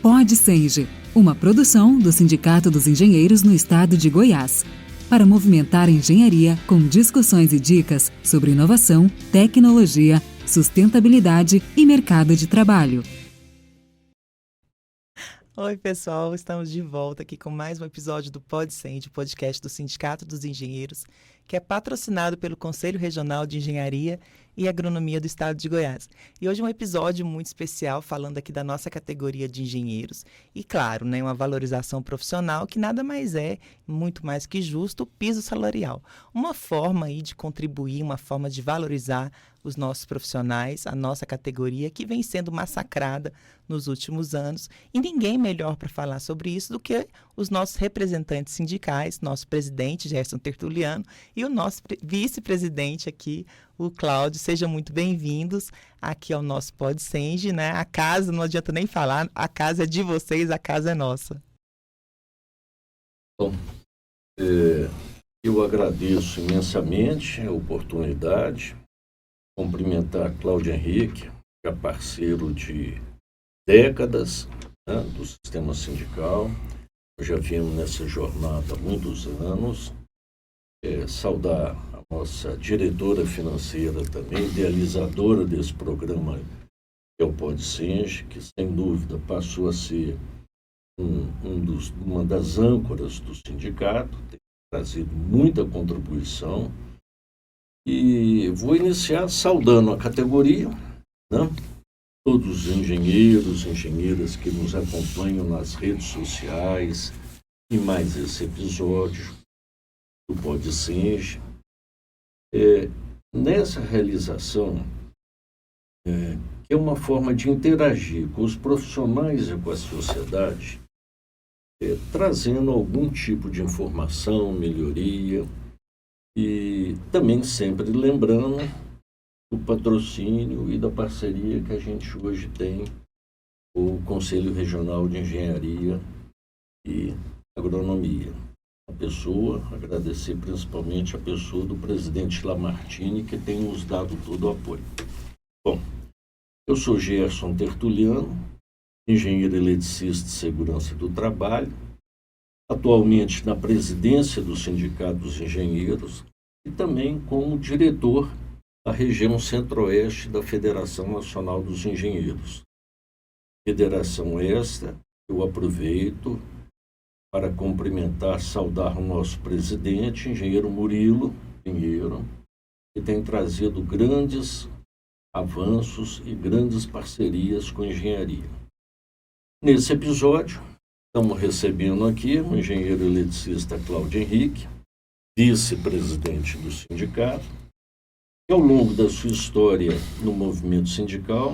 Pod Senge, uma produção do Sindicato dos Engenheiros no Estado de Goiás, para movimentar a engenharia com discussões e dicas sobre inovação, tecnologia, sustentabilidade e mercado de trabalho. Oi, pessoal, estamos de volta aqui com mais um episódio do Pod Senge, podcast do Sindicato dos Engenheiros, que é patrocinado pelo Conselho Regional de Engenharia e Agronomia do Estado de Goiás. E hoje é um episódio muito especial, falando aqui da nossa categoria de engenheiros e, claro, uma valorização profissional que nada mais é, muito mais que justo, o piso salarial. Uma forma aí de contribuir, uma forma de valorizar os nossos profissionais, a nossa categoria, que vem sendo massacrada nos últimos anos. E ninguém melhor para falar sobre isso do que os nossos representantes sindicais, nosso presidente, Gerson Tertuliano, e o nosso vice-presidente aqui, o Cláudio. Sejam muito bem-vindos aqui ao nosso Pod Senge, né? A casa, não adianta nem falar, a casa é de vocês, a casa é nossa. Bom, eu agradeço imensamente a oportunidade, cumprimentar Cláudio Henrique, que é parceiro de décadas, né, do sistema sindical. Nós já viemos nessa jornada há muitos anos. Saudar a nossa diretora financeira também, idealizadora desse programa, que é o Pod Senge, que sem dúvida passou a ser uma das âncoras do sindicato, tem trazido muita contribuição. E vou iniciar saudando a categoria, né? Todos os engenheiros, engenheiras que nos acompanham nas redes sociais e mais esse episódio do Pod Senge. Nessa realização, que é uma forma de interagir com os profissionais e com a sociedade, trazendo algum tipo de informação, melhoria, e também sempre lembrando do patrocínio e da parceria que a gente hoje tem com o Conselho Regional de Engenharia e Agronomia. Agradecer principalmente a pessoa do presidente Lamartine, que tem nos dado todo o apoio. Bom, eu sou Gerson Tertuliano, engenheiro eletricista de segurança do trabalho, atualmente na presidência do Sindicato dos Engenheiros e também como diretor da região centro-oeste da Federação Nacional dos Engenheiros. Federação esta, eu aproveito para cumprimentar, saudar o nosso presidente, engenheiro Murilo Pinheiro, que tem trazido grandes avanços e grandes parcerias com a engenharia. Nesse episódio, estamos recebendo aqui o engenheiro eletricista Cláudio Henrique, vice-presidente do sindicato, que ao longo da sua história no movimento sindical,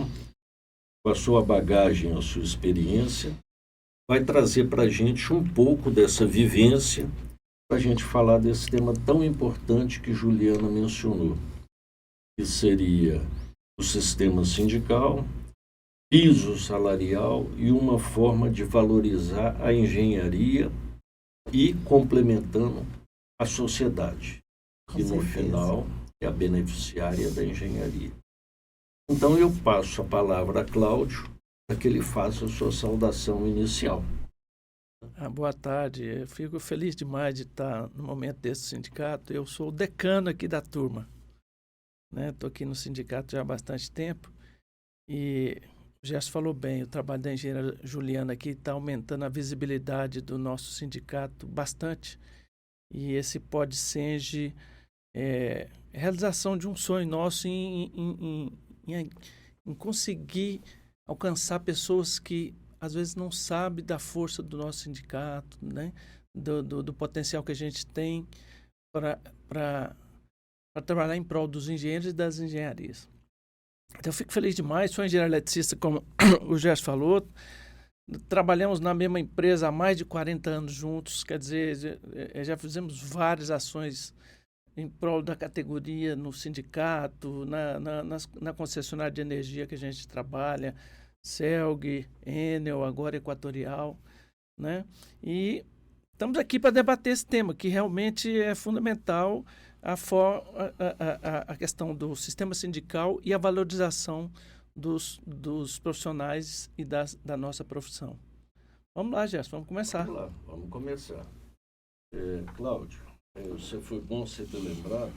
com a sua bagagem, a sua experiência, vai trazer para a gente um pouco dessa vivência, para a gente falar desse tema tão importante que Juliana mencionou, que seria o sistema sindical, piso salarial e uma forma de valorizar a engenharia e complementando a sociedade, que no final é a beneficiária da engenharia. Então eu passo a palavra a Cláudio para que ele faça a sua saudação inicial. Boa tarde, eu fico feliz demais de estar no momento desse sindicato. Eu sou o decano aqui da turma, né? Estou aqui no sindicato já há bastante tempo e o Gerson falou bem, o trabalho da engenheira Juliana aqui está aumentando a visibilidade do nosso sindicato bastante. E esse Pod Senge é a realização de um sonho nosso em conseguir alcançar pessoas que às vezes não sabem da força do nosso sindicato, né? do potencial que a gente tem para trabalhar em prol dos engenheiros e das engenharias. Então eu fico feliz demais, sou engenheiro eletricista, como o Gerson falou, trabalhamos na mesma empresa há mais de 40 anos juntos, quer dizer, já fizemos várias ações em prol da categoria no sindicato, na concessionária de energia que a gente trabalha, Celg, Enel, agora Equatorial, né? E estamos aqui para debater esse tema, que realmente é fundamental, a questão do sistema sindical e a valorização dos profissionais e da nossa profissão. Vamos lá, Gerson, vamos começar. Vamos lá, vamos começar. Cláudio, foi bom você ter lembrado.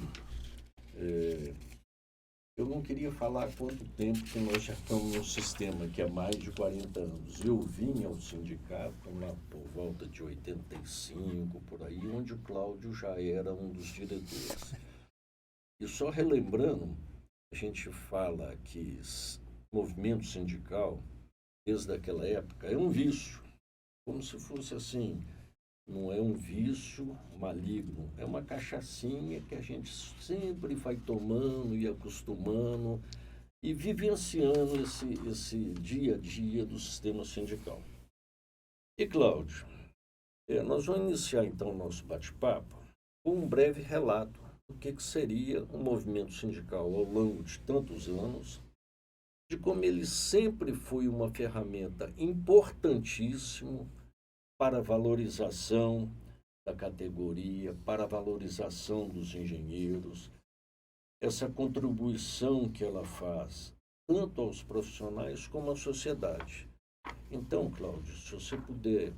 Eu não queria falar há quanto tempo que nós já estamos no sistema, que é mais de 40 anos. Eu vim ao sindicato lá por volta de 85, por aí, onde o Cláudio já era um dos diretores. E só relembrando, a gente fala que movimento sindical, desde aquela época, é um vício. Como se fosse assim, não é um vício maligno, é uma cachaçinha que a gente sempre vai tomando e acostumando e vivenciando esse dia a dia do sistema sindical. E, Cláudio, nós vamos iniciar então o nosso bate-papo com um breve relato do que seria o movimento sindical ao longo de tantos anos, de como ele sempre foi uma ferramenta importantíssima para a valorização da categoria, para a valorização dos engenheiros, essa contribuição que ela faz, tanto aos profissionais como à sociedade. Então, Cláudio, se você puder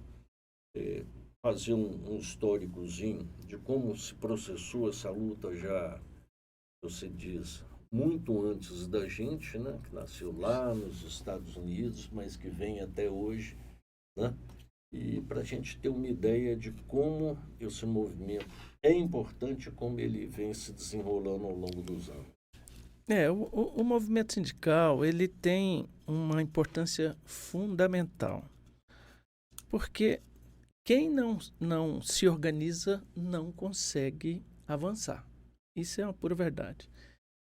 fazer um históricozinho de como se processou essa luta já, você diz, muito antes da gente, né, que nasceu lá nos Estados Unidos, mas que vem até hoje, né? E para a gente ter uma ideia de como esse movimento é importante, como ele vem se desenrolando ao longo dos anos. O movimento sindical, ele tem uma importância fundamental, porque quem não se organiza não consegue avançar. Isso é uma pura verdade.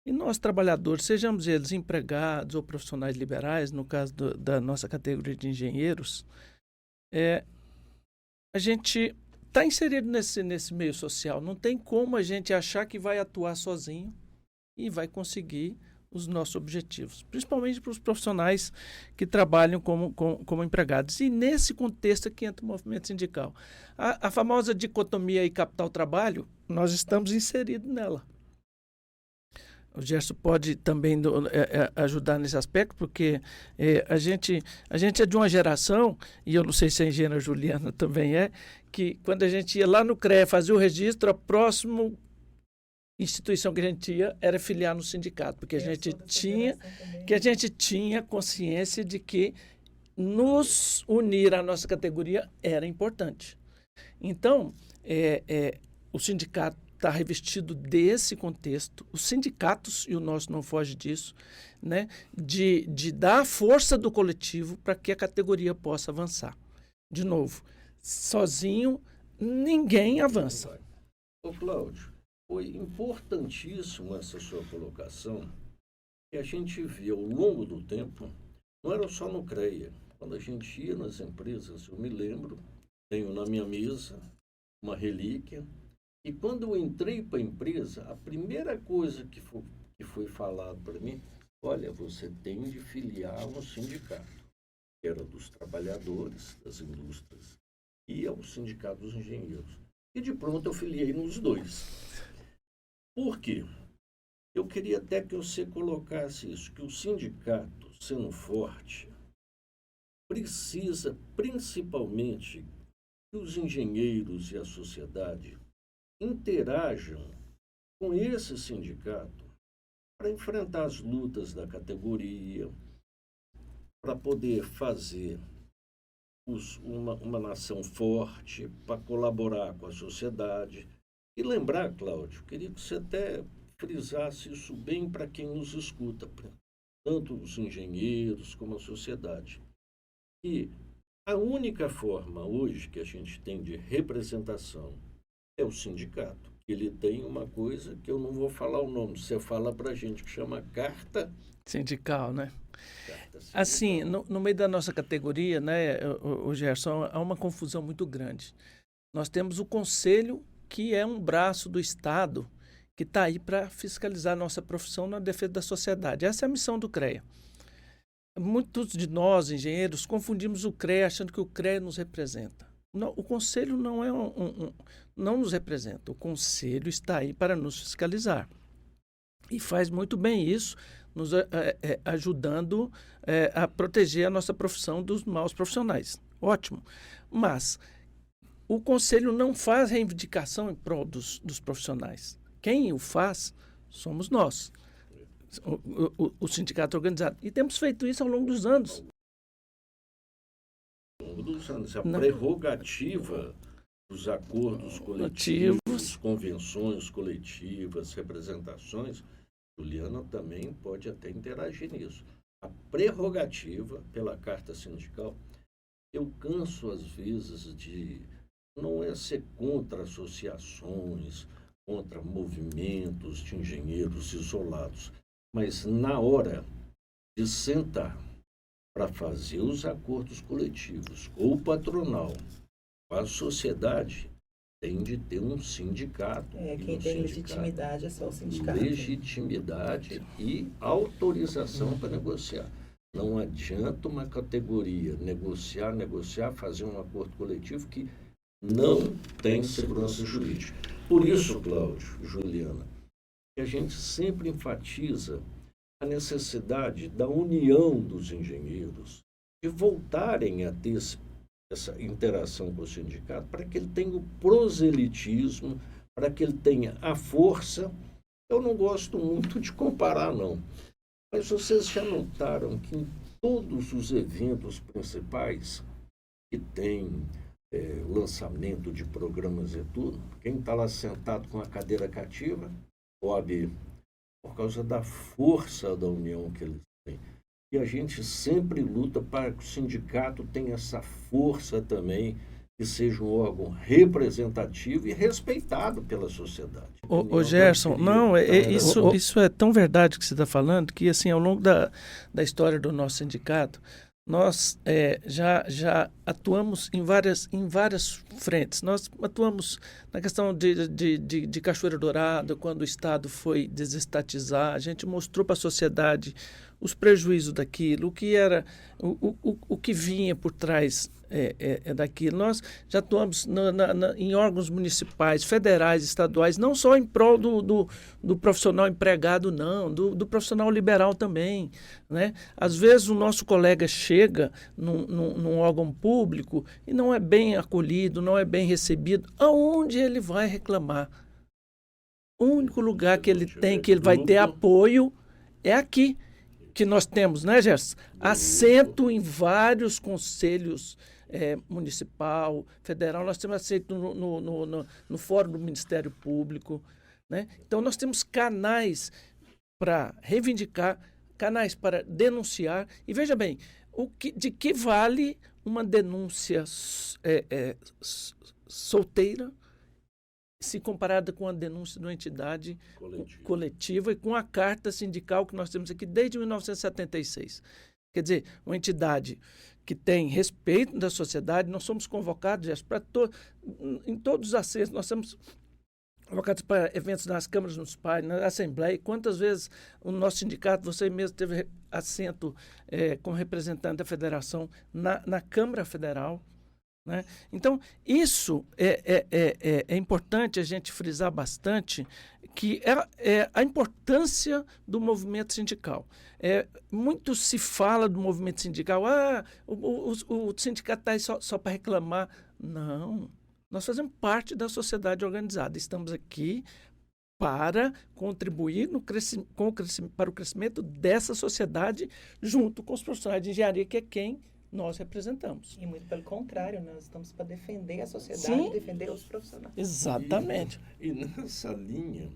E nós, trabalhadores, sejamos eles empregados ou profissionais liberais, no caso da nossa categoria de engenheiros, a gente está inserido nesse meio social. Não tem como a gente achar que vai atuar sozinho e vai conseguir os nossos objetivos, principalmente para os profissionais que trabalham como empregados. E nesse contexto é que entra o movimento sindical. A famosa dicotomia aí capital-trabalho, nós estamos inseridos nela. O Gerson pode também ajudar nesse aspecto, porque a gente é de uma geração, e eu não sei se a engenheira Juliana também que quando a gente ia lá no CREA fazer o registro, a próxima instituição que a gente ia era filiar no sindicato, porque a gente tinha consciência de que nos unir à nossa categoria era importante. Então, o sindicato está revestido desse contexto, os sindicatos, e o nosso não foge disso, né, de dar a força do coletivo para que a categoria possa avançar. De novo, sozinho ninguém avança. Ô, Cláudio, foi importantíssimo essa sua colocação, que a gente vê ao longo do tempo, não era só no CREA, quando a gente ia nas empresas, eu me lembro, tenho na minha mesa uma relíquia. E quando eu entrei para a empresa, a primeira coisa que foi falado para mim, olha, você tem de filiar no sindicato, que era dos trabalhadores, das indústrias, e ao sindicato dos engenheiros. E de pronto eu filiei nos dois. Por quê? Eu queria até que você colocasse isso, que o sindicato, sendo forte, precisa principalmente que os engenheiros e a sociedade interajam com esse sindicato para enfrentar as lutas da categoria, para poder fazer uma nação forte, para colaborar com a sociedade. E lembrar, Cláudio, queria que você até frisasse isso bem para quem nos escuta, tanto os engenheiros como a sociedade, que a única forma hoje que a gente tem de representação é o sindicato. Ele tem uma coisa que eu não vou falar o nome, você fala para a gente, que chama carta sindical, né? Carta sindical. Assim, no meio da nossa categoria, né, o Gerson, há uma confusão muito grande. Nós temos o Conselho, que é um braço do Estado, que está aí para fiscalizar a nossa profissão na defesa da sociedade. Essa é a missão do CREA. Muitos de nós, engenheiros, confundimos o CREA achando que o CREA nos representa. Não, o Conselho não não nos representa. O Conselho está aí para nos fiscalizar. E faz muito bem isso, nos ajudando a proteger a nossa profissão dos maus profissionais. ótimo. Mas o Conselho não faz reivindicação em prol dos profissionais. Quem o faz somos nós, o sindicato organizado. E temos feito isso ao longo dos anos. A prerrogativa dos acordos coletivos, convenções coletivas, representações, Juliana também pode até interagir nisso. A prerrogativa pela carta sindical, eu canso às vezes de não é ser contra associações, contra movimentos de engenheiros isolados, mas na hora de sentar para fazer os acordos coletivos com o patronal, com a sociedade, tem de ter um sindicato. Quem tem legitimidade é só o sindicato. Legitimidade e autorização para negociar. Não adianta uma categoria negociar, fazer um acordo coletivo que não tem segurança jurídica. Por isso, Cláudio, Juliana, que a gente sempre enfatiza a necessidade da união dos engenheiros, de voltarem a ter essa interação com o sindicato, para que ele tenha o proselitismo, para que ele tenha a força. Eu não gosto muito de comparar, não. Mas vocês já notaram que em todos os eventos principais que tem lançamento de programas e tudo, quem está lá sentado com a cadeira cativa, OAB, por causa da força da união que eles têm. E a gente sempre luta para que o sindicato tenha essa força também, que seja um órgão representativo e respeitado pela sociedade. Ô Gerson, isso é tão verdade que você está falando, que assim, ao longo da história do nosso sindicato, nós já atuamos em várias frentes. Nós atuamos na questão de Cachoeira Dourada, quando o Estado foi desestatizar, a gente mostrou para a sociedade os prejuízos daquilo, o que era, o que vinha por trás daquilo. Nós já atuamos em órgãos municipais, federais, estaduais, não só em prol do profissional empregado, não, do profissional liberal também, né? Às vezes o nosso colega chega num órgão público e não é bem acolhido, não é bem recebido. Aonde ele vai reclamar? O único lugar que ele tem, que ele vai ter apoio, é aqui. Que nós temos, né, Gerson? Assento em vários conselhos municipal, federal, nós temos assento no Fórum do Ministério Público, né? Então, nós temos canais para reivindicar, canais para denunciar. E veja bem, de que vale uma denúncia solteira se comparada com a denúncia de uma entidade coletiva e com a carta sindical que nós temos aqui desde 1976. Quer dizer, uma entidade que tem respeito da sociedade, nós somos convocados para em todos os acessos, nós somos convocados para eventos nas câmaras municipais, na Assembleia. Quantas vezes o nosso sindicato, você mesmo teve assento como representante da federação na Câmara Federal, né? Então, isso é importante a gente frisar bastante, que é a importância do movimento sindical. Muito se fala do movimento sindical, o sindicato está aí só para reclamar. Não, nós fazemos parte da sociedade organizada, estamos aqui para contribuir para o crescimento dessa sociedade junto com os profissionais de engenharia, que é quem nós representamos. E muito pelo contrário, nós estamos para defender a sociedade, sim, defender os profissionais. Exatamente. E nessa linha,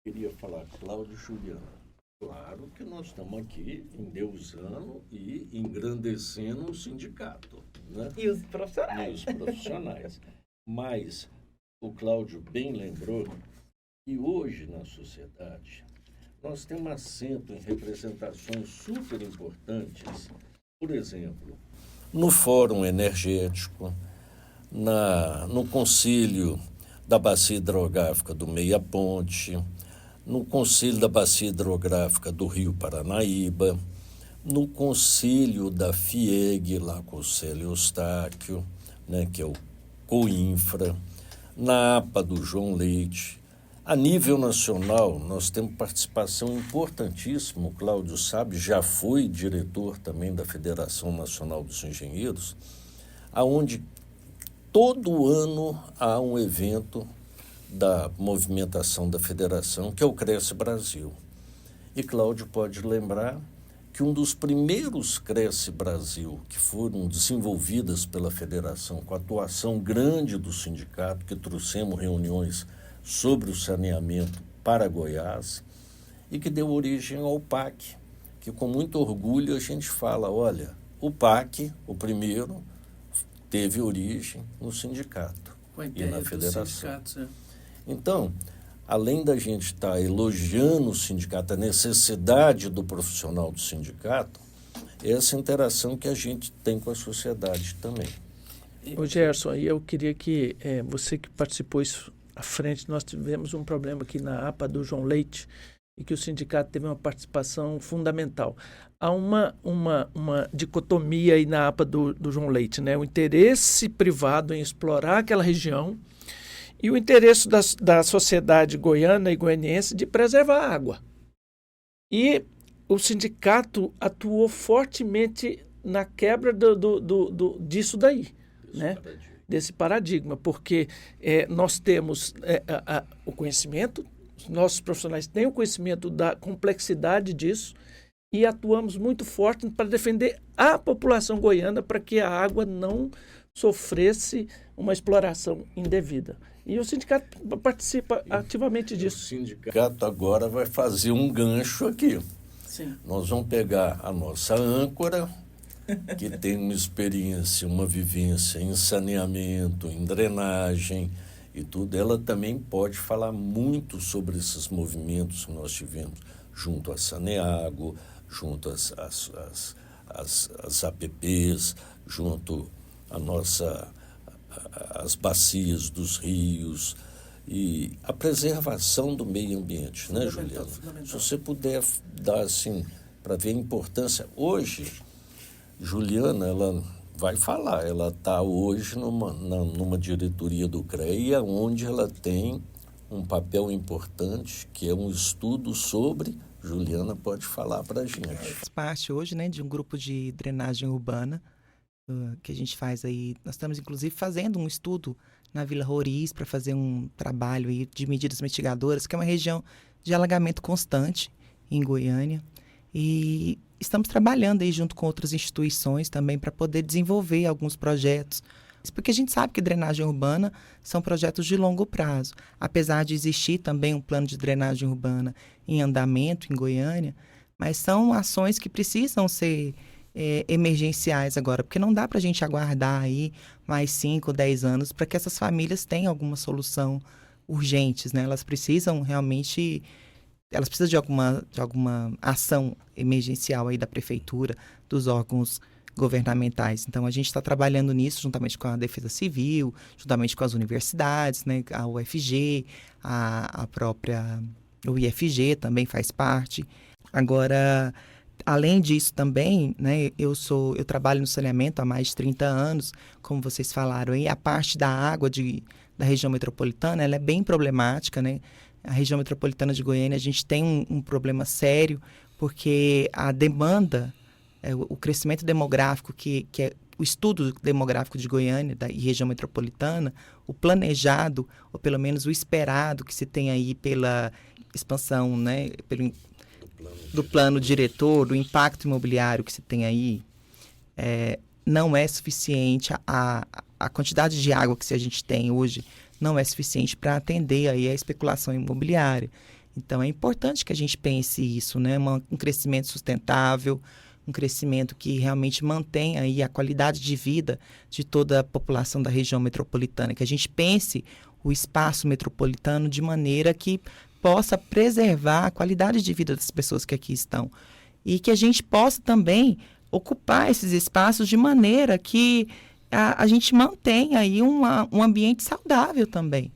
queria falar, Cláudio e Juliana, claro que nós estamos aqui endeusando e engrandecendo o sindicato, né? E os profissionais. Mas o Cláudio bem lembrou que hoje na sociedade nós temos assento em representações super importantes, por exemplo, no Fórum Energético, no Conselho da Bacia Hidrográfica do Meia Ponte, no Conselho da Bacia Hidrográfica do Rio Paranaíba, no Conselho da FIEG, lá com o Célio Eustáquio, né, que é o COINFRA, na APA do João Leite. A nível nacional, nós temos participação importantíssima, o Cláudio sabe, já foi diretor também da Federação Nacional dos Engenheiros, onde todo ano há um evento da movimentação da federação, que é o Cresce Brasil. E Cláudio pode lembrar que um dos primeiros Cresce Brasil que foram desenvolvidas pela federação, com a atuação grande do sindicato, que trouxemos reuniões sobre o saneamento para Goiás, e que deu origem ao PAC, que com muito orgulho a gente fala, olha, o PAC, o primeiro, teve origem no sindicato e na federação. Então, além da gente estar elogiando o sindicato, a necessidade do profissional do sindicato, essa interação que a gente tem com a sociedade também. Ô Gerson, aí eu queria que você que participou isso à frente, nós tivemos um problema aqui na APA do João Leite, e que o sindicato teve uma participação fundamental. Há uma dicotomia aí na APA do João Leite, né? O interesse privado em explorar aquela região e o interesse da sociedade goiana e goianiense de preservar a água. E o sindicato atuou fortemente na quebra disso daí, né? Desse paradigma, porque nós temos o conhecimento, os nossos profissionais têm o conhecimento da complexidade disso e atuamos muito forte para defender a população goiana para que a água não sofresse uma exploração indevida. E o sindicato participa ativamente disso. O sindicato agora vai fazer um gancho aqui. Sim. Nós vamos pegar a nossa âncora, que tem uma experiência, uma vivência em saneamento, em drenagem e tudo. Ela também pode falar muito sobre esses movimentos que nós tivemos junto a Saneago, junto às APPs, junto às bacias dos rios e a preservação do meio ambiente, né, Juliana? Se você puder dar assim, para ver a importância. Hoje, Juliana, ela vai falar, ela está hoje numa diretoria do CREA, onde ela tem um papel importante, que é um estudo sobre... Juliana pode falar para a gente. Faz parte hoje, né, de um grupo de drenagem urbana que a gente faz aí. Nós estamos, inclusive, fazendo um estudo na Vila Roriz para fazer um trabalho aí de medidas mitigadoras, que é uma região de alagamento constante em Goiânia. E estamos trabalhando aí junto com outras instituições também para poder desenvolver alguns projetos. Porque a gente sabe que drenagem urbana são projetos de longo prazo. Apesar de existir também um plano de drenagem urbana em andamento em Goiânia, mas são ações que precisam ser emergenciais agora, porque não dá para a gente aguardar aí mais 5, 10 anos para que essas famílias tenham alguma solução urgentes, né? Elas precisam realmente... Elas precisam de alguma ação emergencial aí da prefeitura, dos órgãos governamentais. Então, a gente está trabalhando nisso juntamente com a Defesa Civil, juntamente com as universidades, né? A UFG, a própria... O IFG também faz parte. Agora, além disso também, né? Eu trabalho no saneamento há mais de 30 anos, como vocês falaram aí. A parte da água da região metropolitana, ela é bem problemática, né? A região metropolitana de Goiânia, a gente tem um problema sério, porque a demanda, o crescimento demográfico, que é o estudo demográfico de Goiânia e região metropolitana, o planejado, ou pelo menos o esperado que se tem aí pela expansão, né, do plano diretor, do impacto imobiliário que se tem aí, não é suficiente. A quantidade de água que a gente tem hoje não é suficiente para atender aí a especulação imobiliária. Então, é importante que a gente pense isso, né? Um crescimento sustentável, um crescimento que realmente mantenha aí a qualidade de vida de toda a população da região metropolitana, que a gente pense o espaço metropolitano de maneira que possa preservar a qualidade de vida das pessoas que aqui estão e que a gente possa também ocupar esses espaços de maneira que a gente mantenha aí um ambiente saudável também.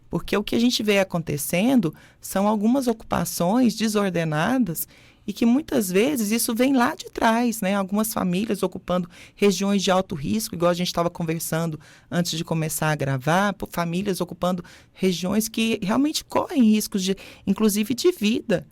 Porque o que a gente vê acontecendo são algumas ocupações desordenadas e que muitas vezes isso vem lá de trás, né? Algumas famílias ocupando regiões de alto risco, igual a gente estava conversando antes de começar a gravar, famílias ocupando regiões que realmente correm riscos, inclusive de vida.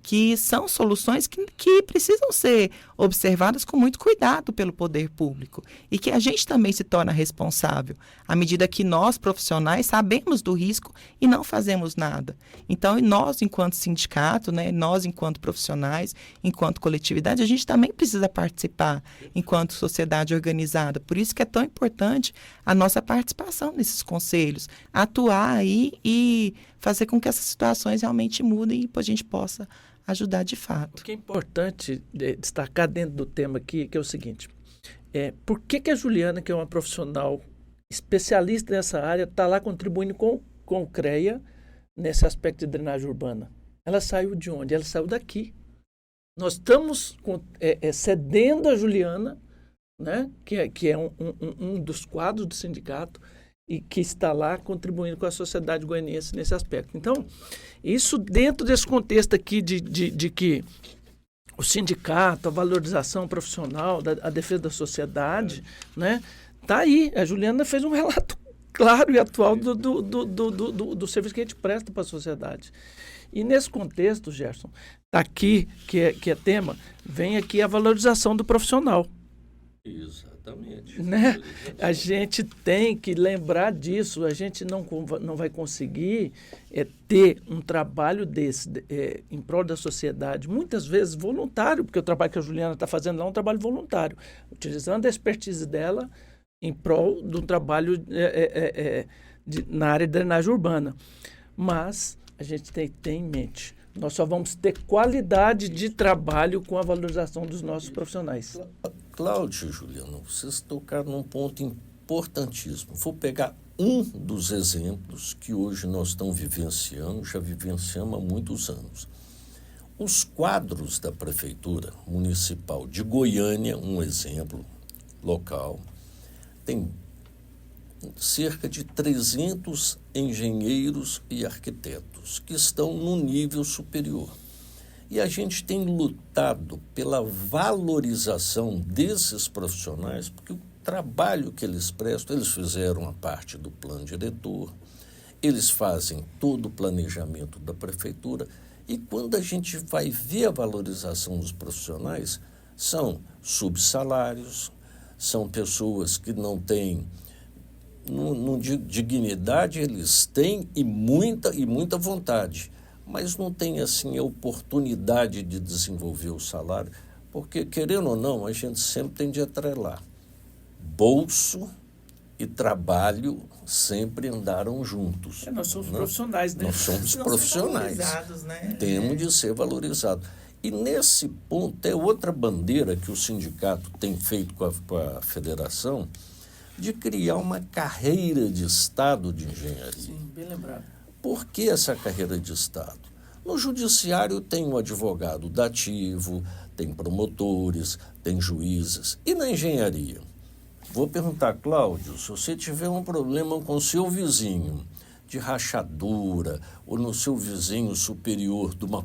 que são soluções que precisam ser observadas com muito cuidado pelo poder público e que a gente também se torna responsável à medida que nós, profissionais, sabemos do risco e não fazemos nada. Então, nós, enquanto sindicato, né, nós, enquanto profissionais, enquanto coletividade, a gente também precisa participar enquanto sociedade organizada. Por isso que é tão importante a nossa participação nesses conselhos, atuar aí e fazer com que essas situações realmente mudem e a gente possa ajudar de fato. O que é importante destacar dentro do tema aqui que é o seguinte, por que a Juliana, que é uma profissional especialista nessa área, está lá contribuindo com o CREA nesse aspecto de drenagem urbana? Ela saiu de onde? Ela saiu daqui. Nós estamos cedendo a Juliana, né, que é um dos quadros do sindicato, e que está lá contribuindo com a sociedade goianiense nesse aspecto. Então, isso dentro desse contexto aqui de que o sindicato, a valorização profissional, a defesa da sociedade, né, está aí. A Juliana fez um relato claro e atual do serviço que a gente presta para a sociedade. E nesse contexto, Gerson, está aqui, que é tema, vem aqui a valorização do profissional. Exatamente. Né? A gente tem que lembrar disso. A gente não vai conseguir ter um trabalho desse em prol da sociedade, muitas vezes voluntário, porque o trabalho que a Juliana está fazendo lá é um trabalho voluntário, utilizando a expertise dela em prol do trabalho na área de drenagem urbana. Mas a gente tem que ter em mente, nós só vamos ter qualidade de trabalho com a valorização dos nossos profissionais. Cláudio e Juliana, vocês tocaram num ponto importantíssimo. Vou pegar um dos exemplos que hoje nós estamos vivenciando, já vivenciamos há muitos anos. Os quadros da Prefeitura Municipal de Goiânia, um exemplo local, tem cerca de 300 engenheiros e arquitetos que estão no nível superior. E a gente tem lutado pela valorização desses profissionais, porque o trabalho que eles prestam, eles fizeram a parte do plano diretor, eles fazem todo o planejamento da prefeitura, e quando a gente vai ver a valorização dos profissionais, são subsalários, são pessoas que não têm dignidade, eles têm e muita vontade, mas não tem assim a oportunidade de desenvolver o salário, porque, querendo ou não, a gente sempre tem de atrelar. Bolso e trabalho sempre andaram juntos. Nós somos profissionais, né? Nós somos profissionais. Né? Temos de ser valorizados. E nesse ponto é outra bandeira que o sindicato tem feito com a federação, de criar uma carreira de Estado de engenharia. Sim, bem lembrado. Por que essa carreira de Estado? No judiciário tem o advogado dativo, tem promotores, tem juízes. E na engenharia? Vou perguntar, Cláudio, se você tiver um problema com o seu vizinho de rachadura, ou no seu vizinho superior de uma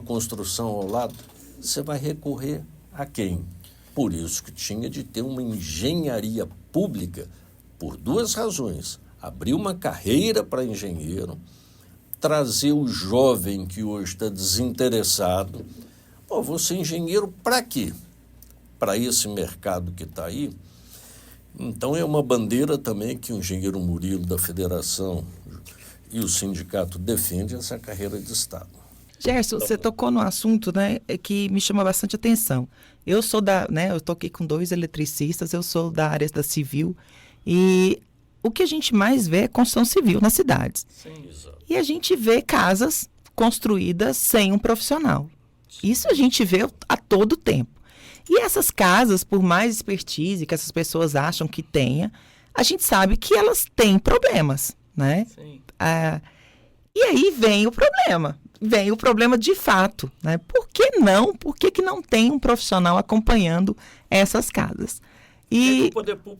construção ao lado, você vai recorrer a quem? Por isso que tinha de ter uma engenharia pública, por duas razões. Abrir uma carreira para engenheiro, trazer o jovem que hoje está desinteressado. Vou ser engenheiro para quê? Para esse mercado que está aí. Então é uma bandeira também que o engenheiro Murilo da federação e o sindicato defendem essa carreira de Estado. Gerson, você tocou no assunto, né, que me chama bastante atenção. Eu sou eu estou aqui com 2 eletricistas, eu sou da área da civil, e o que a gente mais vê é construção civil nas cidades. Sim, exato. E a gente vê casas construídas sem um profissional. Isso a gente vê a todo tempo. E essas casas, por mais expertise que essas pessoas acham que tenha, a gente sabe que elas têm problemas, né? Sim. E aí vem o problema de fato, né? Por que não? Por que não tem um profissional acompanhando essas casas? E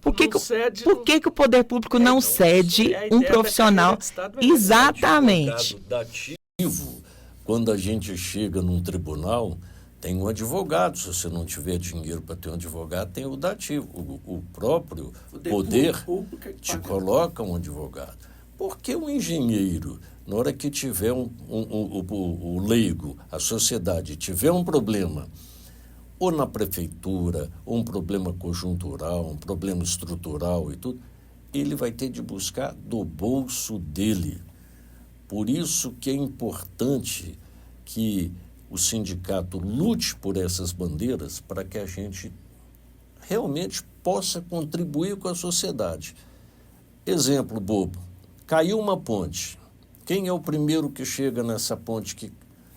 por que o poder público não cede um profissional? Exatamente. Quando a gente chega num tribunal, tem um advogado. Se você não tiver dinheiro para ter um advogado, tem o dativo. O próprio poder te coloca um advogado. Porque o engenheiro, na hora que tiver o leigo, a sociedade, tiver um problema, ou na prefeitura, ou um problema conjuntural, um problema estrutural e tudo, ele vai ter de buscar do bolso dele. Por isso que é importante que o sindicato lute por essas bandeiras para que a gente realmente possa contribuir com a sociedade. Exemplo bobo, caiu uma ponte. Quem é o primeiro que chega nessa ponte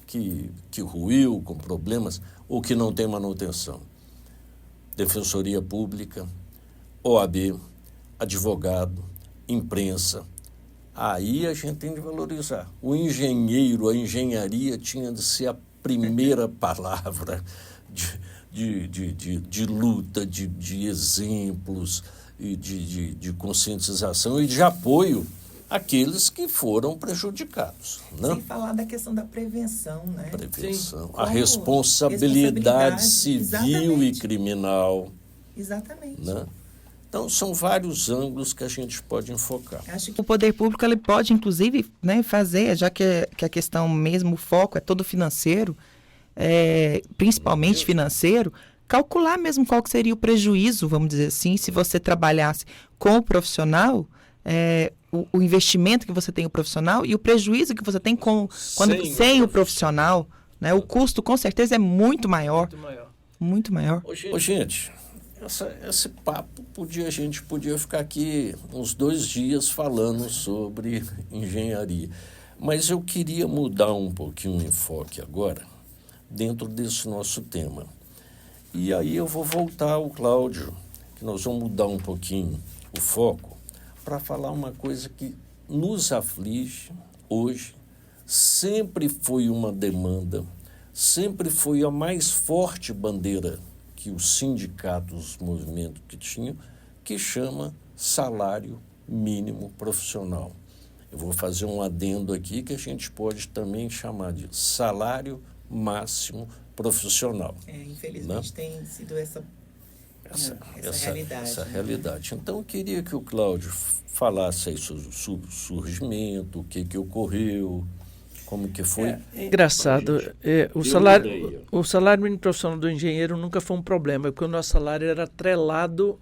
que ruiu, com problemas, ou que não tem manutenção? Defensoria Pública, OAB, advogado, imprensa. Aí a gente tem de valorizar. O engenheiro, a engenharia tinha de ser a primeira palavra de luta, de exemplos, e de conscientização e de apoio àqueles que foram prejudicados. Né? Sem falar da questão da prevenção, né? Prevenção, Sim. A responsabilidade civil exatamente. E criminal. Exatamente. Né? Então, são vários ângulos que a gente pode enfocar. Acho que o poder público ele pode, inclusive, né, fazer, já que a questão mesmo, o foco é todo financeiro, principalmente financeiro, calcular mesmo qual que seria o prejuízo, vamos dizer assim, se você trabalhasse com o profissional, o investimento que você tem o profissional e o prejuízo que você tem sem o profissional, né? O custo, com certeza, é muito maior. Muito maior. Ô, gente, esse papo a gente podia ficar aqui uns 2 dias falando sobre engenharia. Mas eu queria mudar um pouquinho o enfoque agora, dentro desse nosso tema. E aí eu vou voltar ao Cláudio, que nós vamos mudar um pouquinho o foco, para falar uma coisa que nos aflige hoje, sempre foi uma demanda, sempre foi a mais forte bandeira que os sindicatos, os movimentos que tinham, que chama salário mínimo profissional. Eu vou fazer um adendo aqui que a gente pode também chamar de salário máximo profissional. Infelizmente, né? Tem sido essa realidade. Essa realidade. Então, eu queria que o Cláudio falasse aí sobre o surgimento, o que ocorreu, como que foi. Engraçado, o salário mínimo profissional do engenheiro nunca foi um problema, porque o nosso salário era atrelado,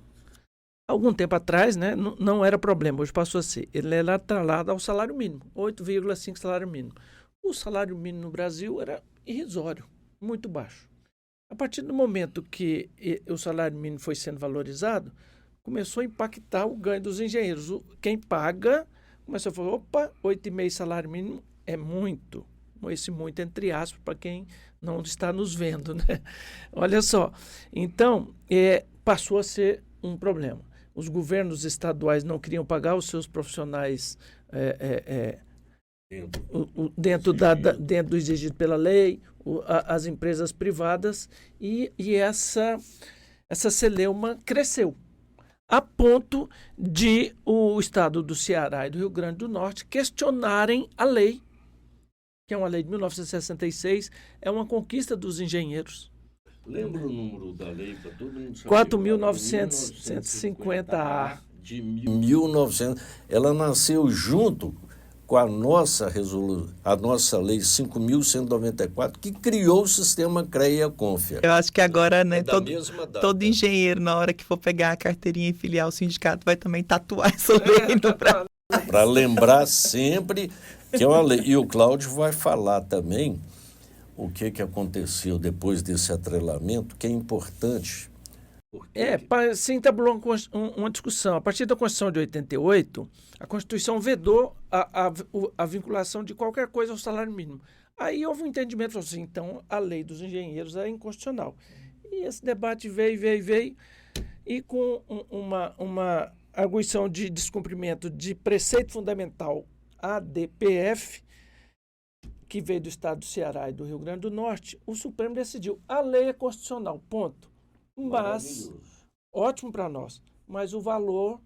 algum tempo atrás, né, não era problema, hoje passou a ser. Ele era atrelado ao salário mínimo, 8,5 salário mínimo. O salário mínimo no Brasil era irrisório, muito baixo. A partir do momento que o salário mínimo foi sendo valorizado, começou a impactar o ganho dos engenheiros. Quem paga começou a falar, 8,5 salário mínimo é muito. Esse muito entre aspas, para quem não está nos vendo, né? Olha só. Então, passou a ser um problema. Os governos estaduais não queriam pagar os seus profissionais dentro do exigido pela lei, as empresas privadas, e essa celeuma cresceu, a ponto de o estado do Ceará e do Rio Grande do Norte questionarem a lei, que é uma lei de 1966, é uma conquista dos engenheiros. Lembra o número da lei para todo mundo saber? 4.950-A. De 1900. Ela nasceu junto com a nossa lei 5.194, que criou o sistema CREA-CONFIA. Eu acho que agora, né, todo engenheiro, na hora que for pegar a carteirinha e filiar o sindicato, vai também tatuar essa lei no braço. Para lembrar sempre que é uma lei. E o Cláudio vai falar também o que aconteceu depois desse atrelamento, que é importante. Se entabulou uma discussão. A partir da Constituição de 88, a Constituição vedou a vinculação de qualquer coisa ao salário mínimo. Aí houve um entendimento, assim, então a lei dos engenheiros é inconstitucional. E esse debate veio, e com uma arguição de descumprimento de preceito fundamental ADPF, que veio do estado do Ceará e do Rio Grande do Norte, o Supremo decidiu, a lei é constitucional, ponto. Mas, ótimo para nós, mas o valor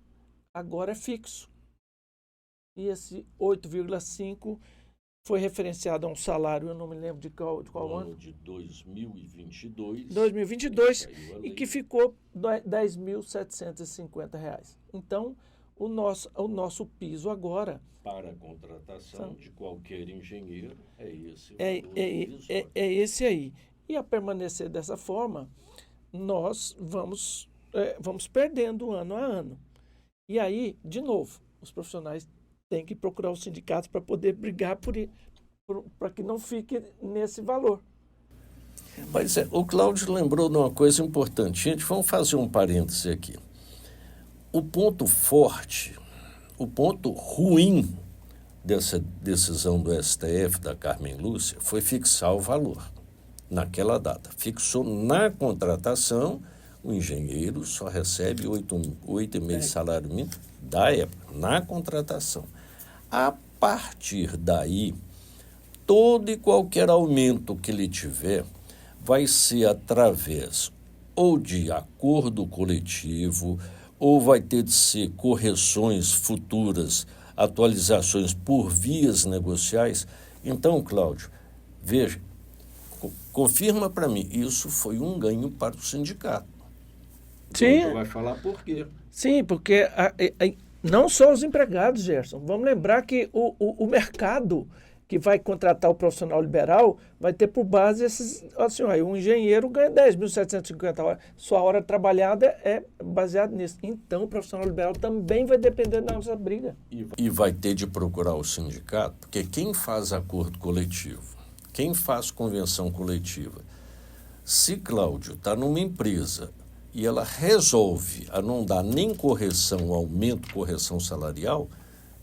agora é fixo. E esse 8,5 foi referenciado a um salário, eu não me lembro de qual ano. De 2022. 2022, e que ficou R$ 10.750. Então, o nosso piso agora. Para a contratação de qualquer engenheiro, é esse é esse aí. E a permanecer dessa forma, nós vamos perdendo ano a ano. E aí, de novo, os profissionais têm que procurar os sindicatos para poder brigar para que não fique nesse valor. Mas o Cláudio lembrou de uma coisa importante. Gente, vamos fazer um parêntese aqui. O ponto forte, o ponto ruim dessa decisão do STF, da Carmen Lúcia, foi fixar o valor naquela data. Fixou na contratação, o engenheiro só recebe 8,5 salário mínimo da época, na contratação. A partir daí, todo e qualquer aumento que ele tiver vai ser através ou de acordo coletivo, ou vai ter de ser correções futuras, atualizações por vias negociais. Então, Cláudio, veja, confirma para mim, isso foi um ganho para o sindicato. Sim. Você vai falar por quê? Sim, porque não só os empregados, Gerson. Vamos lembrar que o mercado que vai contratar o profissional liberal vai ter por base esses... Assim, um engenheiro ganha 10.750 horas. Sua hora trabalhada é baseada nisso. Então, o profissional liberal também vai depender da nossa briga. E vai ter de procurar o sindicato, porque quem faz acordo coletivo, quem faz convenção coletiva, se Cláudio está numa empresa e ela resolve a não dar nem correção, aumento, correção salarial,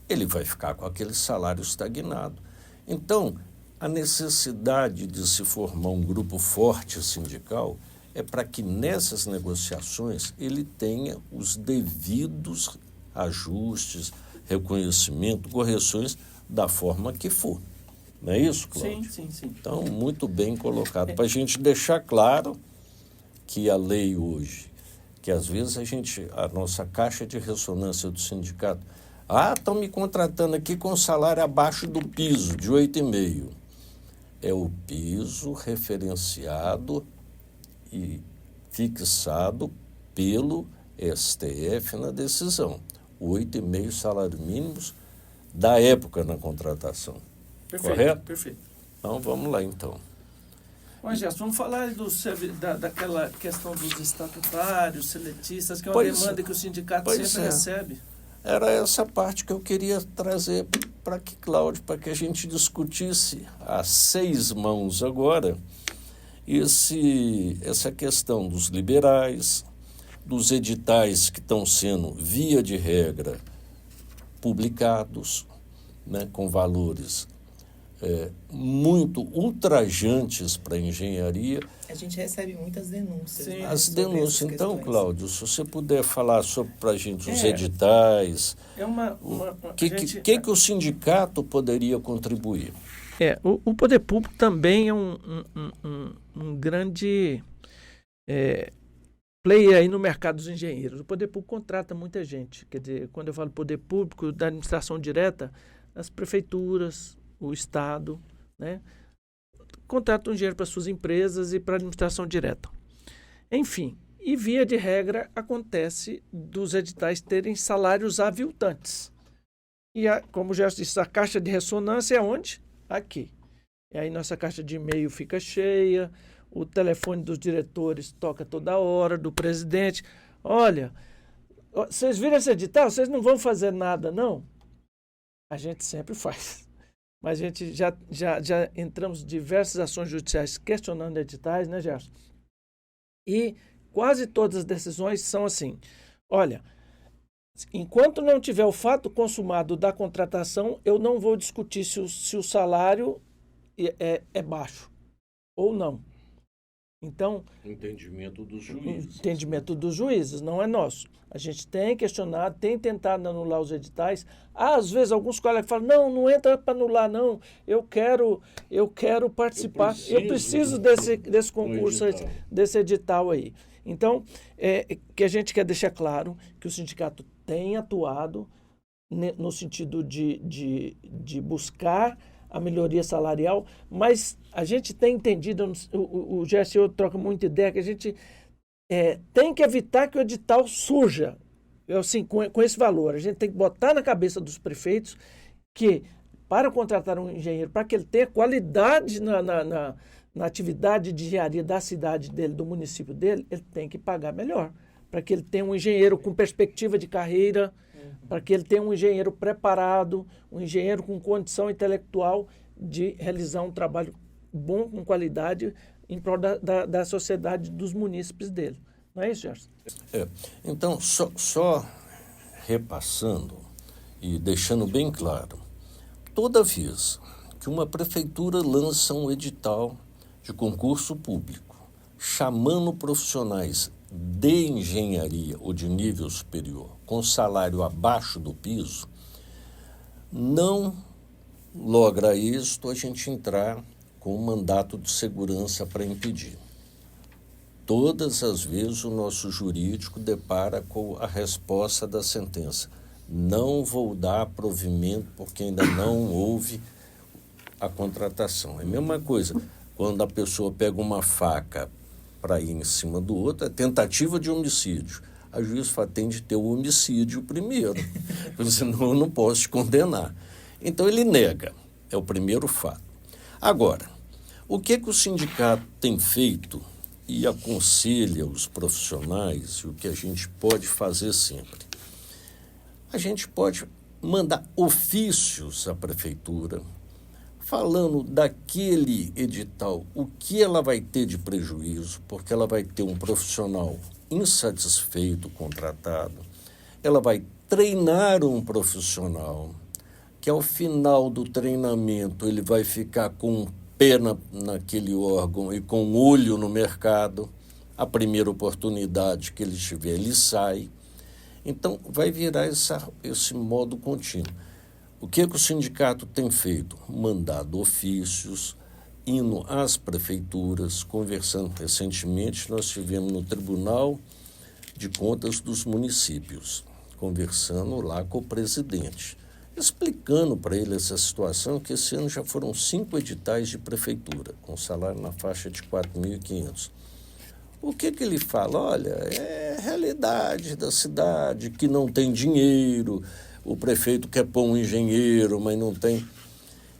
ele vai ficar com aquele salário estagnado. Então, a necessidade de se formar um grupo forte sindical é para que nessas negociações ele tenha os devidos ajustes, reconhecimento, correções da forma que for. Não é isso, Cláudio? Sim. Então, muito bem colocado. Para a gente deixar claro que a lei hoje, que às vezes a nossa caixa de ressonância do sindicato, estão me contratando aqui com salário abaixo do piso, de 8,5. É o piso referenciado e fixado pelo STF na decisão. 8,5 salários mínimos da época na contratação. Perfeito, correto? Perfeito. Então, vamos lá, então. Mas, Gerson, vamos falar daquela questão dos estatutários, seletistas, que é uma Pois demanda que o sindicato sempre recebe. Era essa parte que eu queria trazer para que, Cláudio, para que a gente discutisse a 6 mãos agora essa questão dos liberais, dos editais que estão sendo, via de regra, publicados, né, com valores muito ultrajantes para a engenharia. A gente recebe muitas denúncias. Sim. Né, As denúncias. Então, Cláudio, se você puder falar para a gente os editais, o que o sindicato poderia contribuir? O poder público também é um grande player aí no mercado dos engenheiros. O poder público contrata muita gente. Quer dizer, quando eu falo poder público, da administração direta, as prefeituras, o Estado, né, contratam engenheiro para suas empresas e para a administração direta. Enfim, e via de regra acontece dos editais terem salários aviltantes. E, como já disse, a caixa de ressonância é onde? Aqui. E aí nossa caixa de e-mail fica cheia, o telefone dos diretores toca toda hora, do presidente. Olha, vocês viram esse edital? Vocês não vão fazer nada, não? A gente sempre faz. Mas a gente já entramos em diversas ações judiciais questionando editais, né, Gerson? E quase todas as decisões são assim. Olha, enquanto não tiver o fato consumado da contratação, eu não vou discutir se o salário é baixo ou não. Então, entendimento dos juízes. Entendimento dos juízes, não é nosso. A gente tem questionado, tem tentado anular os editais. Às vezes, alguns colegas falam, não entra para anular, não. Eu quero participar. Eu preciso desse concurso, desse edital aí. Então, que a gente quer deixar claro que o sindicato tem atuado no sentido de buscar a melhoria salarial, mas a gente tem entendido, o Gerson e eu trocam muita ideia, que a gente tem que evitar que o edital surja. assim, com esse valor. A gente tem que botar na cabeça dos prefeitos que, para contratar um engenheiro, para que ele tenha qualidade na atividade de engenharia da cidade dele, do município dele, ele tem que pagar melhor. Para que ele tenha um engenheiro com perspectiva de carreira, para que ele tenha um engenheiro preparado, um engenheiro com condição intelectual de realizar um trabalho bom, com qualidade, em prol da sociedade dos munícipes dele. Não é isso, Gerson? Então, só repassando e deixando bem claro, toda vez que uma prefeitura lança um edital de concurso público chamando profissionais de engenharia ou de nível superior com salário abaixo do piso, não logra êxito a gente entrar com um mandato de segurança para impedir. Todas as vezes o nosso jurídico depara com a resposta da sentença: não vou dar provimento porque ainda não houve a contratação. É a mesma coisa quando a pessoa pega uma faca para ir em cima do outro, é tentativa de homicídio. A juiz fala, tem de ter o homicídio primeiro, senão eu não posso te condenar. Então ele nega, é o primeiro fato. Agora, o que o sindicato tem feito e aconselha os profissionais, e o que a gente pode fazer sempre? A gente pode mandar ofícios à prefeitura falando daquele edital, o que ela vai ter de prejuízo, porque ela vai ter um profissional insatisfeito contratado, ela vai treinar um profissional que ao final do treinamento ele vai ficar com um pé naquele órgão e com um olho no mercado, a oportunidade que ele tiver, ele sai. Então, vai virar esse modo contínuo. O que o sindicato tem feito? Mandado ofícios, indo às prefeituras, conversando. Recentemente, nós estivemos no Tribunal de Contas dos Municípios, conversando lá com o presidente, explicando para ele essa situação, que esse ano já foram 5 editais de prefeitura, com salário na faixa de 4.500. O que ele fala? Olha, é a realidade da cidade, que não tem dinheiro, o prefeito quer pôr um engenheiro, mas não tem.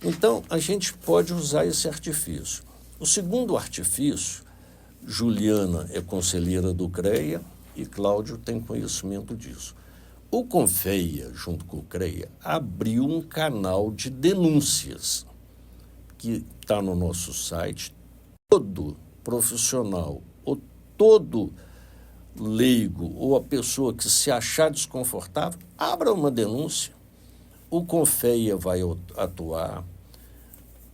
Então, a gente pode usar esse artifício. O segundo artifício, Juliana é conselheira do CREA e Cláudio tem conhecimento disso. O Confeia, junto com o CREA, abriu um canal de denúncias que está no nosso site. Todo profissional ou todo leigo ou a pessoa que se achar desconfortável, abra uma denúncia. O Confeia vai atuar,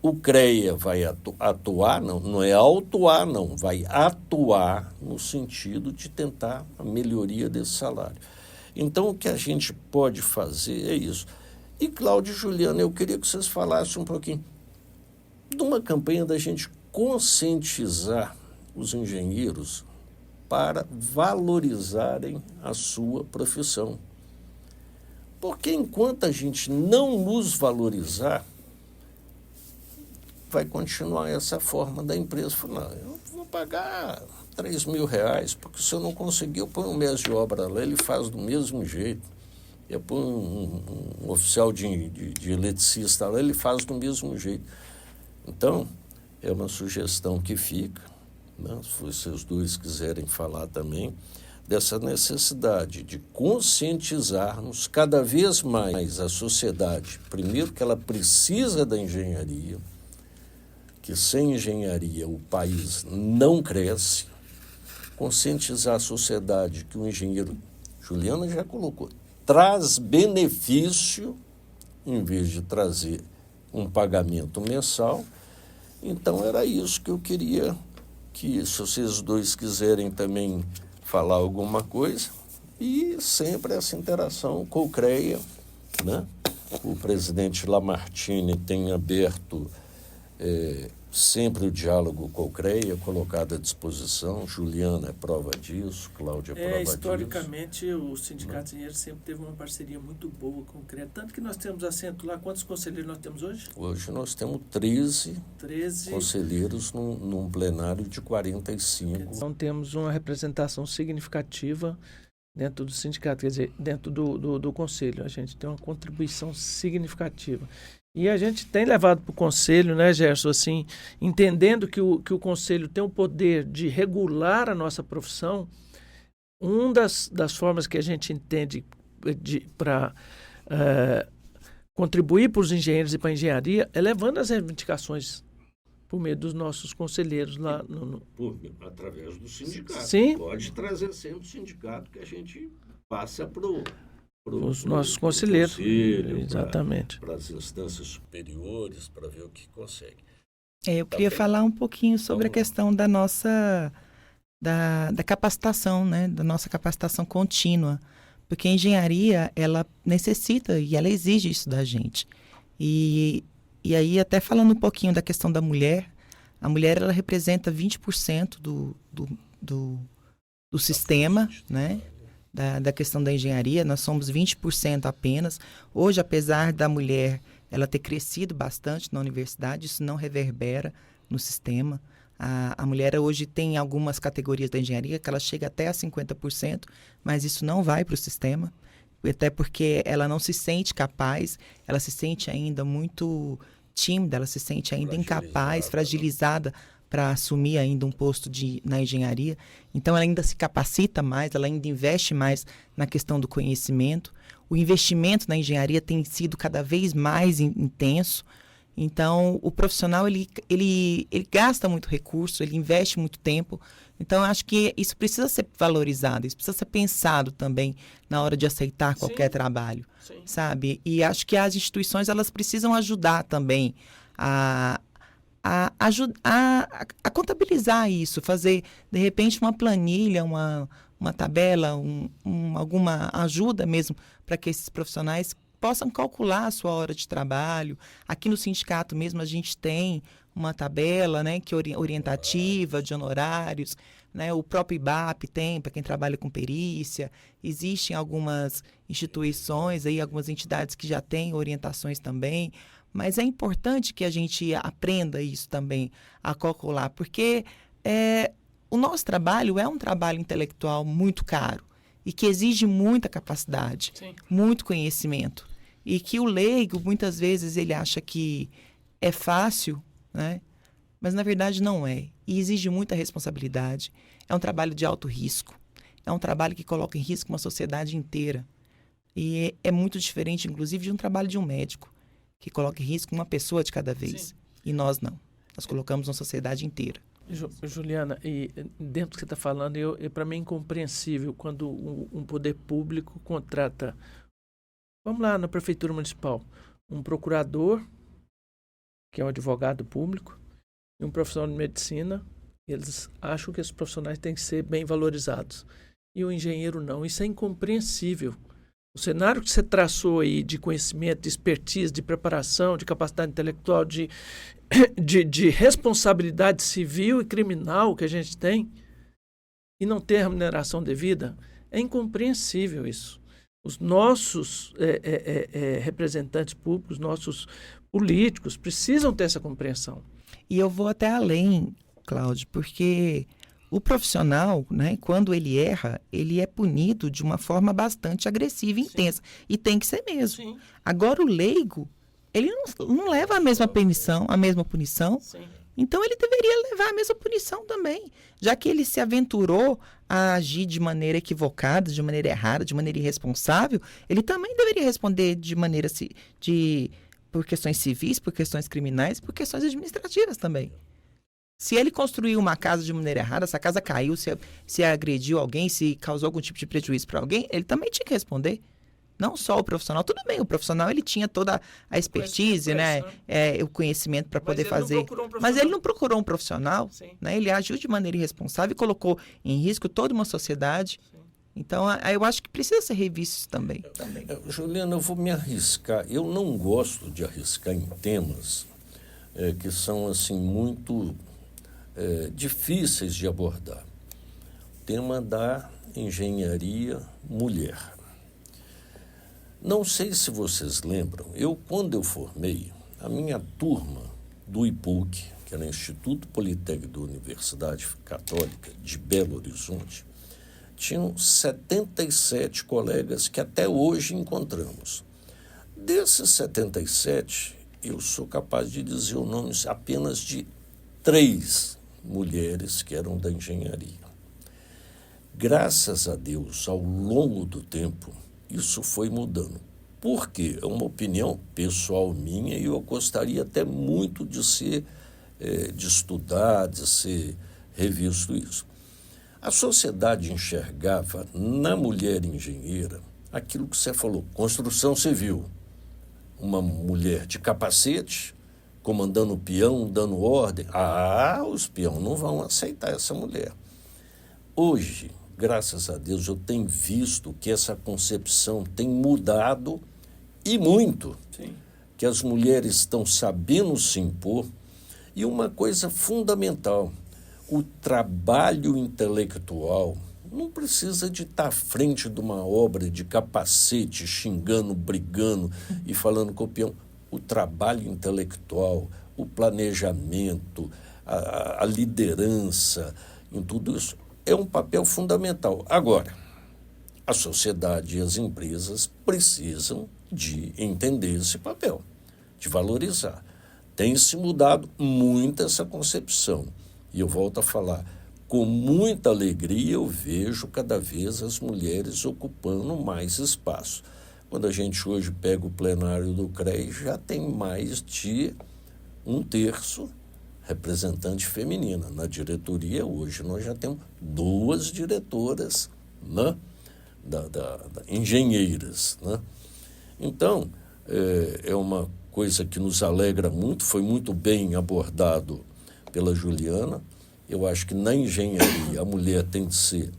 o CREA vai atuar, não é autuar, não, vai atuar no sentido de tentar a melhoria desse salário. Então, o que a gente pode fazer é isso. E, Cláudio e Juliana, eu queria que vocês falassem um pouquinho de uma campanha da gente conscientizar os engenheiros para valorizarem a sua profissão. Porque enquanto a gente não nos valorizar, vai continuar essa forma da empresa. Falar, eu vou pagar R$3.000, porque se eu não conseguir, eu ponho um mês de obra lá, ele faz do mesmo jeito. Eu ponho um oficial de eletricista lá, ele faz do mesmo jeito. Então, é uma sugestão que fica, né? Se vocês dois quiserem falar também, dessa necessidade de conscientizarmos cada vez mais a sociedade. Primeiro, que ela precisa da engenharia, que sem engenharia o país não cresce. Conscientizar a sociedade que o engenheiro, Juliana já colocou, traz benefício em vez de trazer um pagamento mensal. Então, era isso que eu queria que, se vocês dois quiserem também falar alguma coisa, e sempre essa interação com o CREA, né? O presidente Lamartine tem aberto sempre o diálogo com o CREA, colocado à disposição. Juliana é prova disso, Cláudia é prova disso. Historicamente, o Sindicato de Engenheiros sempre teve uma parceria muito boa com o CREA, tanto que nós temos assento lá. Quantos conselheiros nós temos hoje? Hoje nós temos 13 conselheiros num plenário de 45. Então temos uma representação significativa dentro do sindicato, quer dizer, dentro do conselho. A gente tem uma contribuição significativa. E a gente tem levado para o conselho, né, Gerson, assim, entendendo que o conselho tem o poder de regular a nossa profissão. Uma das formas que a gente entende para contribuir para os engenheiros e para a engenharia é levando as reivindicações por meio dos nossos conselheiros lá através do sindicato. Sim. Pode trazer sempre o sindicato que a gente passa para os nossos conselheiros. Conselho, exatamente. Para as instâncias superiores, para ver o que consegue. Eu queria falar um pouquinho sobre a questão da nossa da capacitação, né? Da nossa capacitação contínua. Porque a engenharia, ela necessita e ela exige isso da gente. E aí, até falando um pouquinho da questão da mulher, a mulher ela representa 20% do sistema, né? Da questão da engenharia. Nós somos 20% apenas. Hoje, apesar da mulher ela ter crescido bastante na universidade, isso não reverbera no sistema. A mulher hoje tem algumas categorias da engenharia que ela chega até a 50%, mas isso não vai para o sistema, até porque ela não se sente capaz, ela se sente ainda muito tímida, ela se sente ainda incapaz, fragilizada para assumir ainda um posto na engenharia. Então, ela ainda se capacita mais, ela ainda investe mais na questão do conhecimento. O investimento na engenharia tem sido cada vez mais intenso. Então, o profissional, ele gasta muito recurso, ele investe muito tempo. Então, eu acho que isso precisa ser valorizado, isso precisa ser pensado também na hora de aceitar qualquer trabalho, sabe? E acho que as instituições, elas precisam ajudar também a contabilizar isso, fazer, de repente, uma planilha, uma tabela, alguma ajuda mesmo para que esses profissionais possam calcular a sua hora de trabalho. Aqui no sindicato mesmo a gente tem uma tabela, né, que orientativa de honorários, né, o próprio IBAP tem para quem trabalha com perícia. Existem algumas instituições, aí, algumas entidades que já têm orientações também, mas é importante que a gente aprenda isso também, a calcular, porque o nosso trabalho é um trabalho intelectual muito caro e que exige muita capacidade, muito conhecimento. E que o leigo, muitas vezes, ele acha que é fácil, né? Mas, na verdade, não é. E exige muita responsabilidade. É um trabalho de alto risco. É um trabalho que coloca em risco uma sociedade inteira. E é muito diferente, inclusive, de um trabalho de um médico, que coloca em risco uma pessoa de cada vez. E nós não. Nós colocamos uma sociedade inteira. Juliana, e dentro do que você está falando, para mim é incompreensível quando um poder público contrata, vamos lá, na prefeitura municipal, um procurador, que é um advogado público, e um profissional de medicina. Eles acham que esses profissionais têm que ser bem valorizados. E o engenheiro não. Isso é incompreensível. O cenário que você traçou aí de conhecimento, de expertise, de preparação, de capacidade intelectual, de responsabilidade civil e criminal que a gente tem e não ter remuneração devida, é incompreensível isso. Os nossos representantes públicos, nossos políticos precisam ter essa compreensão. E eu vou até além, Cláudio, porque o profissional, né, quando ele erra, ele é punido de uma forma bastante agressiva e intensa. E tem que ser mesmo. Sim. Agora, o leigo, ele não leva a mesma punição. Sim. Então, ele deveria levar a mesma punição também. Já que ele se aventurou a agir de maneira equivocada, de maneira errada, de maneira irresponsável, ele também deveria responder de maneira por questões civis, por questões criminais, por questões administrativas também. Se ele construiu uma casa de maneira errada, se a casa caiu, se agrediu alguém, se causou algum tipo de prejuízo para alguém, ele também tinha que responder. Não só o profissional. Tudo bem, o profissional ele tinha toda a expertise, né? O conhecimento para poder fazer. Mas ele não procurou um profissional. Né? Ele agiu de maneira irresponsável e colocou em risco toda uma sociedade. Sim. Então, eu acho que precisa ser revisto isso também. Juliana, eu vou me arriscar. Eu não gosto de arriscar em temas que são assim muito difíceis de abordar. O tema da engenharia mulher. Não sei se vocês lembram, quando eu formei, a minha turma do IPUC, que era o Instituto Politécnico da Universidade Católica de Belo Horizonte, tinham 77 colegas que até hoje encontramos. Desses 77, eu sou capaz de dizer o nome apenas de 3 mulheres que eram da engenharia. Graças a Deus, ao longo do tempo, isso foi mudando. Por quê? É uma opinião pessoal minha e eu gostaria até muito de estudar, de ser revisto isso. A sociedade enxergava na mulher engenheira aquilo que você falou, construção civil. Uma mulher de capacete, comandando o peão, dando ordem. Os peões não vão aceitar essa mulher. Hoje, graças a Deus, eu tenho visto que essa concepção tem mudado e muito. Sim. Que as mulheres estão sabendo se impor. E uma coisa fundamental, o trabalho intelectual não precisa de estar à frente de uma obra de capacete, xingando, brigando e falando com o peão. O trabalho intelectual, o planejamento, a liderança, em tudo isso, é um papel fundamental. Agora, a sociedade e as empresas precisam de entender esse papel, de valorizar. Tem se mudado muito essa concepção. E eu volto a falar, com muita alegria eu vejo cada vez as mulheres ocupando mais espaço. Quando a gente hoje pega o plenário do CREA, já tem mais de 1/3 representante feminina. Na diretoria, hoje, nós já temos 2 diretoras, né, engenheiras. Né? Então, é uma coisa que nos alegra muito, foi muito bem abordado pela Juliana. Eu acho que na engenharia a mulher tem de ser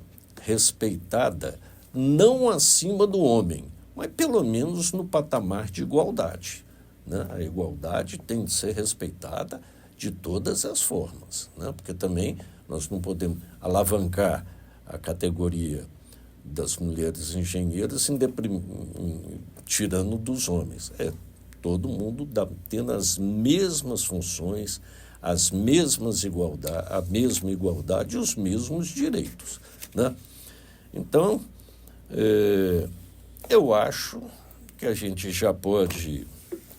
respeitada, não acima do homem, mas pelo menos no patamar de igualdade. Né? A igualdade tem de ser respeitada de todas as formas, né? Porque também nós não podemos alavancar a categoria das mulheres engenheiras tirando dos homens. Todo mundo tendo as mesmas funções, a mesma igualdade e os mesmos direitos. Né? Então, eu acho que a gente já pode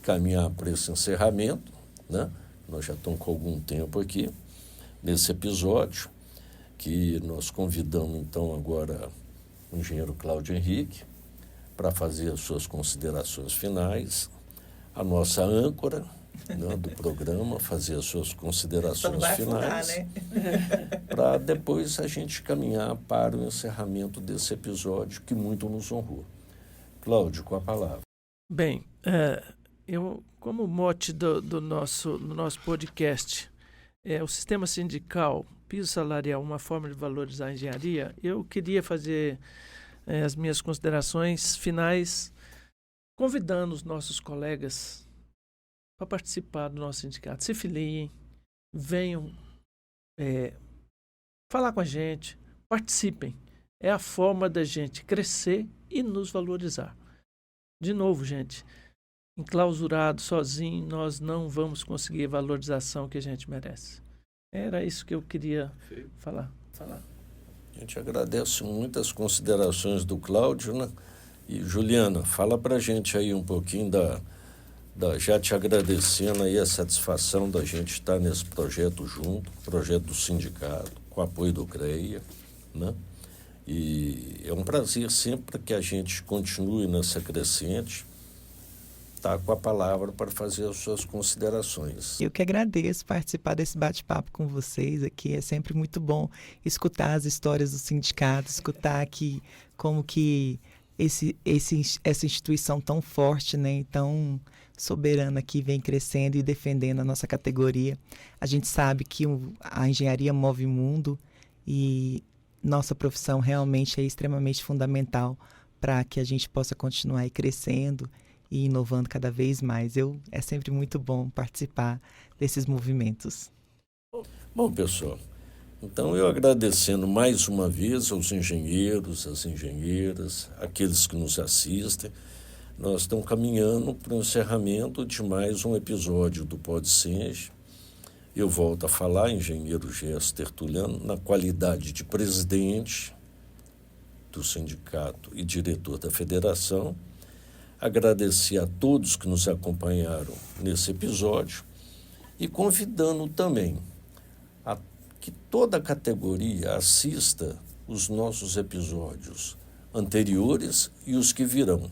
caminhar para esse encerramento, né? Nós já estamos com algum tempo aqui nesse episódio, que nós convidamos então agora o engenheiro Cláudio Henrique para fazer as suas considerações finais, a nossa âncora, né, do programa, fazer as suas considerações finais, né? Para depois a gente caminhar para o encerramento desse episódio que muito nos honrou. Cláudio, com a palavra. Bem, eu, como mote do nosso podcast, o sistema sindical, piso salarial, uma forma de valorizar a engenharia, eu queria fazer as minhas considerações finais convidando os nossos colegas para participar do nosso sindicato. Se filiem, venham falar com a gente, participem. É a forma da gente crescer e nos valorizar. De novo, gente, enclausurado, sozinho, nós não vamos conseguir a valorização que a gente merece. Era isso que eu queria falar. A gente agradece muito as considerações do Cláudio, né? E, Juliana, fala para a gente aí um pouquinho já te agradecendo aí a satisfação da gente estar nesse projeto junto, projeto do sindicato, com o apoio do CREA, né? E é um prazer sempre que a gente continue nessa crescente, tá com a palavra para fazer as suas considerações. Eu que agradeço participar desse bate-papo com vocês aqui. É sempre muito bom escutar as histórias do sindicato, escutar aqui como que essa instituição tão forte, né, tão soberana que vem crescendo e defendendo a nossa categoria. A gente sabe que a engenharia move o mundo e nossa profissão realmente é extremamente fundamental para que a gente possa continuar aí crescendo e inovando cada vez mais. É sempre muito bom participar desses movimentos. Bom, pessoal, então eu agradecendo mais uma vez aos engenheiros, às engenheiras, aqueles que nos assistem, nós estamos caminhando para o encerramento de mais um episódio do PodSenge. Eu volto a falar, engenheiro Gerson Tertuliano, na qualidade de presidente do sindicato e diretor da federação, agradecer a todos que nos acompanharam nesse episódio e convidando também a que toda a categoria assista os nossos episódios anteriores e os que virão,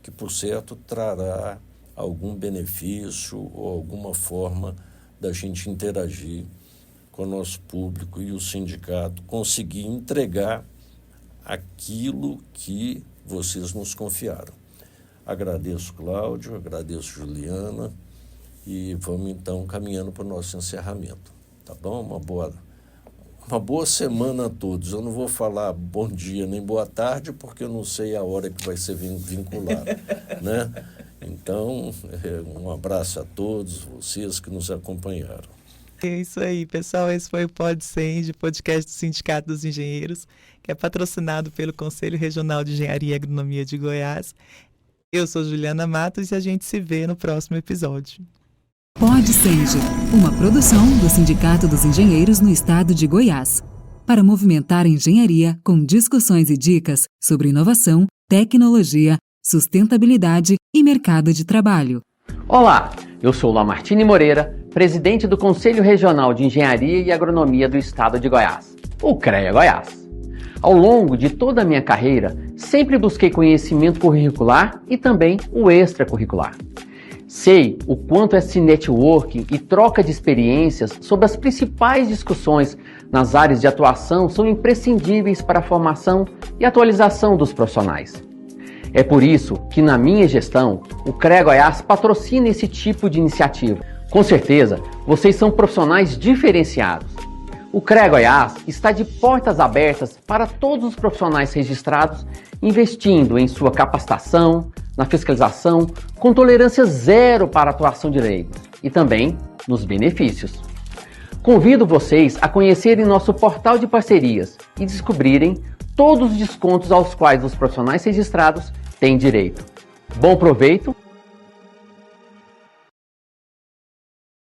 que, por certo, trará algum benefício ou alguma forma da gente interagir com o nosso público e o sindicato, conseguir entregar aquilo que vocês nos confiaram. Agradeço, Cláudio, agradeço, Juliana, e vamos, então, caminhando para o nosso encerramento. Tá bom? Uma boa semana a todos. Eu não vou falar bom dia nem boa tarde, porque eu não sei a hora que vai ser vinculado, né? Então, um abraço a todos vocês que nos acompanharam. É isso aí, pessoal. Esse foi o PodSend, podcast do Sindicato dos Engenheiros, que é patrocinado pelo Conselho Regional de Engenharia e Agronomia de Goiás. Eu sou Juliana Matos e a gente se vê no próximo episódio. PodSend, uma produção do Sindicato dos Engenheiros no estado de Goiás, para movimentar a engenharia com discussões e dicas sobre inovação, tecnologia, sustentabilidade e mercado de trabalho. Olá, eu sou Lamartine Moreira, presidente do Conselho Regional de Engenharia e Agronomia do Estado de Goiás, o CREA Goiás. Ao longo de toda a minha carreira, sempre busquei conhecimento curricular e também o extracurricular. Sei o quanto esse networking e troca de experiências sobre as principais discussões nas áreas de atuação são imprescindíveis para a formação e atualização dos profissionais. É por isso que, na minha gestão, o CREA Goiás patrocina esse tipo de iniciativa. Com certeza, vocês são profissionais diferenciados. O CREA Goiás está de portas abertas para todos os profissionais registrados, investindo em sua capacitação, na fiscalização, com tolerância zero para a atuação de leigos e também nos benefícios. Convido vocês a conhecerem nosso portal de parcerias e descobrirem todos os descontos aos quais os profissionais registrados têm direito. Bom proveito